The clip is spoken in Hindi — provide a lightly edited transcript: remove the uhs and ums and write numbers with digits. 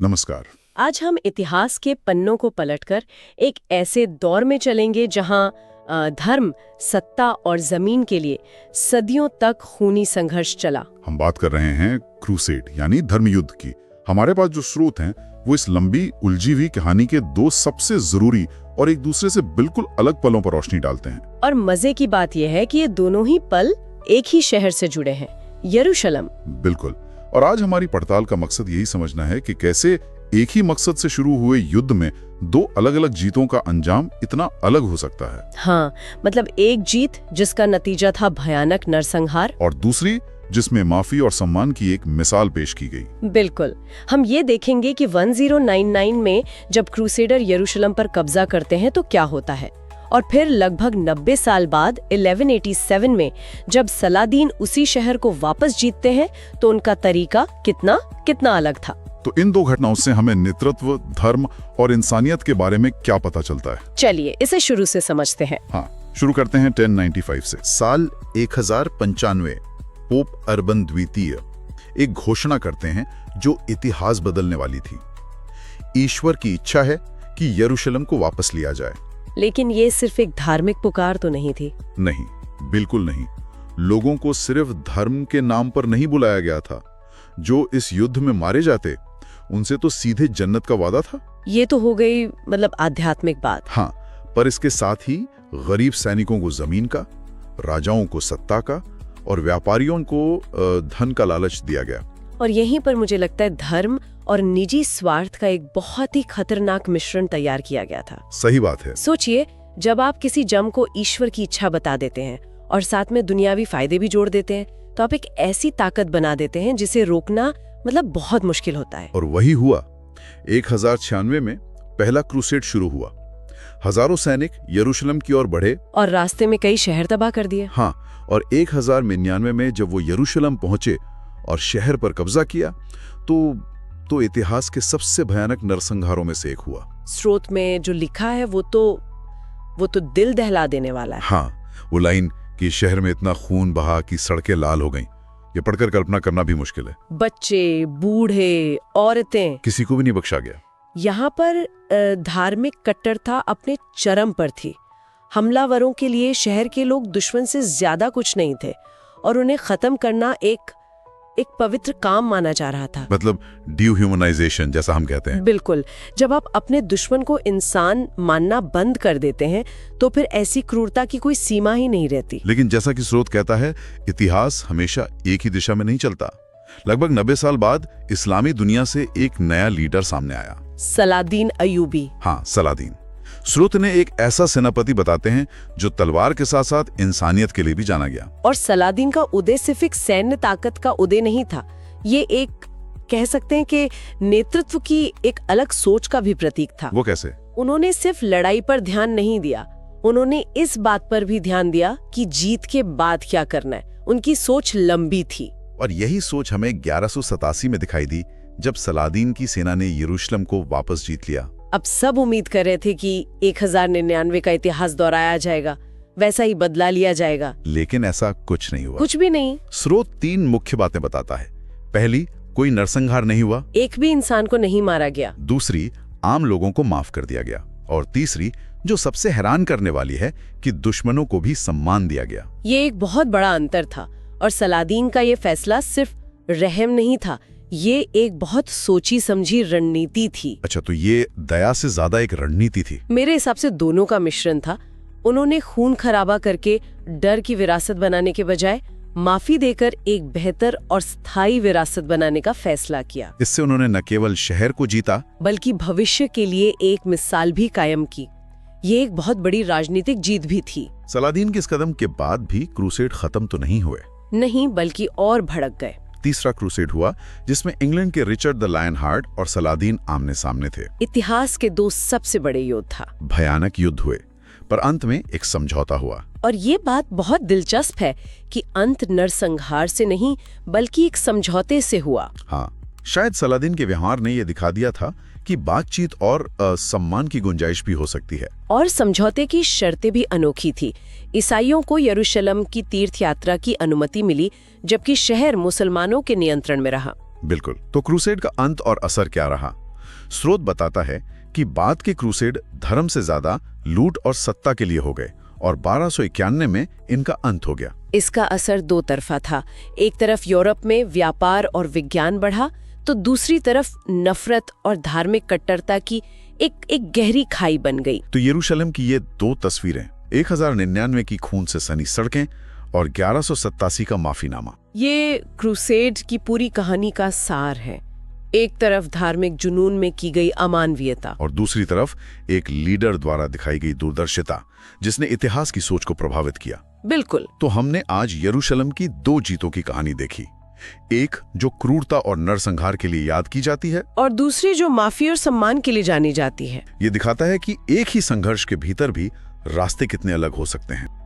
नमस्कार। आज हम इतिहास के पन्नों को पलटकर एक ऐसे दौर में चलेंगे जहां धर्म, सत्ता और जमीन के लिए सदियों तक खूनी संघर्ष चला। हम बात कर रहे हैं क्रूसेड यानी धर्मयुद्ध की। हमारे पास जो स्रोत हैं वो इस लंबी उलझी हुई कहानी के दो सबसे जरूरी और एक दूसरे से बिल्कुल अलग पलों पर रोशनी डालते हैं। और मजे की बात यह है कि ये दोनों ही पल एक ही शहर से जुड़े हैं, यरूशलेम। बिल्कुल। और आज हमारी पड़ताल का मकसद यही समझना है कि कैसे एक ही मकसद से शुरू हुए युद्ध में दो अलग अलग जीतों का अंजाम इतना अलग हो सकता है। हाँ, मतलब एक जीत जिसका नतीजा था भयानक नरसंहार, और दूसरी जिसमें माफी और सम्मान की एक मिसाल पेश की गई। बिल्कुल। हम ये देखेंगे कि 1099 में जब क्रूसेडर यरूशलेम पर कब्जा करते हैं तो क्या होता है, और फिर लगभग 90 साल बाद 1187 में जब सलादीन उसी शहर को वापस जीतते हैं तो उनका तरीका कितना अलग था। तो इन दो घटनाओं से हमें नेतृत्व, धर्म और इंसानियत के बारे में क्या पता चलता है? चलिए इसे शुरू से समझते हैं। हाँ, शुरू करते हैं 1095 से। साल 1095 पोप अर्बन द्वितीय एक घोषणा करते हैं जो इतिहास बदलने वाली थी। ईश्वर की इच्छा है कि यरूशलेम को वापस लिया जाए। लेकिन ये सिर्फ एक धार्मिक पुकार तो नहीं थी। नहीं, बिल्कुल नहीं। लोगों को सिर्फ धर्म के नाम पर नहीं बुलाया गया था। जो इस युद्ध में मारे जाते उनसे तो सीधे जन्नत का वादा था। ये तो हो गई मतलब आध्यात्मिक बात। हाँ, पर इसके साथ ही गरीब सैनिकों को जमीन का, राजाओं को सत्ता का और व्यापारियों को धन का लालच दिया गया। और यहीं पर मुझे लगता है धर्म और निजी स्वार्थ का एक बहुत ही खतरनाक मिश्रण तैयार किया गया था। सही बात है। सोचिए, जब आप किसी जम को ईश्वर की इच्छा बता देते हैं और साथ में दुनियावी फायदे भी जोड़ देते हैं तो आप एक ऐसी ताकत बना देते हैं जिसे रोकना मतलब बहुत मुश्किल होता है। और वही हुआ। 1096 में पहला क्रूसेड शुरू हुआ। हजारों सैनिक यरूशलेम की ओर बढ़े और रास्ते में कई शहर तबाह कर दिए। हाँ, और 1099 में जब वो यरूशलेम पहुंचे और शहर पर कब्जा किया तो इतिहास के सबसे भयानक नरसंहारों में से एक हुआ। स्रोत में जो लिखा है वो तो दिल दहला देने वाला है। हाँ, वो लाइन कि शहर में इतना खून बहा कि सड़कें लाल हो गईं, ये पढ़कर कल्पना करना भी मुश्किल है। बच्चे, बूढ़े, औरतें, किसी को भी नहीं बख्शा गया। यहाँ पर धार्मिक कट्टरता अपने चरम पर थी। हमलावरों के लिए शहर के लोग दुश्मन से ज्यादा कुछ नहीं थे और उन्हें खत्म करना एक पवित्र काम माना जा रहा था। मतलब डिह्यूमनाइजेशन जैसा हम कहते हैं। बिल्कुल। जब आप अपने दुश्मन को इंसान मानना बंद कर देते हैं तो फिर ऐसी क्रूरता की कोई सीमा ही नहीं रहती। लेकिन जैसा कि स्रोत कहता है, इतिहास हमेशा एक ही दिशा में नहीं चलता। लगभग 90 साल बाद इस्लामी दुनिया से एक नया लीडर सामने आया, सलादीन अयूबी। हाँ, सलादीन। स्रोत ने एक ऐसा सेनापति बताते हैं जो तलवार के साथ साथ इंसानियत के लिए भी जाना गया। और सलादीन का उदय सिर्फ एक सैन्य ताकत का उदय नहीं था, ये एक कह सकते हैं कि नेतृत्व की एक अलग सोच का भी प्रतीक था। वो कैसे? उन्होंने सिर्फ लड़ाई पर ध्यान नहीं दिया, उन्होंने इस बात पर भी ध्यान दिया कि जीत के बाद क्या करना है। उनकी सोच लंबी थी। और यही सोच हमें 1187 में दिखाई दी जब सलादीन की सेना ने यरूशलेम को वापस जीत लिया। अब सब उम्मीद कर रहे थे कि 1099 का इतिहास दोहराया जाएगा, वैसा ही बदला लिया जाएगा। लेकिन ऐसा कुछ नहीं हुआ। कुछ भी नहीं। स्रोत 3 मुख्य बातें बताता है। पहली, कोई नरसंहार नहीं हुआ, एक भी इंसान को नहीं मारा गया। दूसरी, आम लोगों को माफ कर दिया गया, और तीसरी, जो सबसे हैरान करने वाली है, कि दुश्मनों को भी सम्मान दिया गया। ये एक बहुत बड़ा अंतर था और सलादीन का ये फैसला सिर्फ रहम नहीं था, ये एक बहुत सोची समझी रणनीति थी। अच्छा, तो ये दया से ज्यादा एक रणनीति थी? मेरे हिसाब से दोनों का मिश्रण था। उन्होंने खून खराबा करके डर की विरासत बनाने के बजाय माफी देकर एक बेहतर और स्थायी विरासत बनाने का फैसला किया। इससे उन्होंने न केवल शहर को जीता बल्कि भविष्य के लिए एक मिसाल भी कायम की। ये एक बहुत बड़ी राजनीतिक जीत भी थी। सलादीन के इस कदम के बाद भी क्रूसेड खत्म तो नहीं हुए। नहीं, बल्कि और भड़क गए। तीसरा क्रूसेड हुआ जिसमें इंग्लैंड के रिचर्ड द लायन हार्ट और सलादीन आमने सामने थे। इतिहास के 2 सबसे बड़े योद्धा। भयानक युद्ध हुए, पर अंत में एक समझौता हुआ। और ये बात बहुत दिलचस्प है कि अंत नरसंहार से नहीं बल्कि एक समझौते से हुआ। हाँ, शायद सलादीन के व्यवहार ने यह दिखा दिया था कि बातचीत और सम्मान की गुंजाइश भी हो सकती है। और समझौते की शर्तें भी अनोखी थी। ईसाइयों को यरूशलेम की तीर्थ यात्रा की अनुमति मिली, जबकि शहर मुसलमानों के नियंत्रण में रहा। बिल्कुल। तो क्रूसेड का अंत और असर क्या रहा? स्रोत बताता है कि बाद के क्रूसेड धर्म से ज्यादा लूट और सत्ता के लिए हो गए और 1291 में इनका अंत हो गया। इसका असर दो तरफा था। एक तरफ यूरोप में व्यापार और विज्ञान बढ़ा, तो दूसरी तरफ नफरत और धार्मिक कट्टरता की एक गहरी खाई बन गई। तो यरूशलेम की ये दो तस्वीरें, 1099 की खून से सनी सड़कें और 1187 का माफीनामा, ये क्रूसेड की पूरी कहानी का सार है। एक तरफ धार्मिक जुनून में की गई अमानवीयता और दूसरी तरफ एक लीडर द्वारा दिखाई गई दूरदर्शिता जिसने इतिहास की सोच को प्रभावित किया। बिल्कुल। तो हमने आज यरूशलेम की दो जीतों की कहानी देखी, एक जो क्रूरता और नरसंहार के लिए याद की जाती है और दूसरी जो माफी और सम्मान के लिए जानी जाती है। ये दिखाता है कि एक ही संघर्ष के भीतर भी रास्ते कितने अलग हो सकते हैं।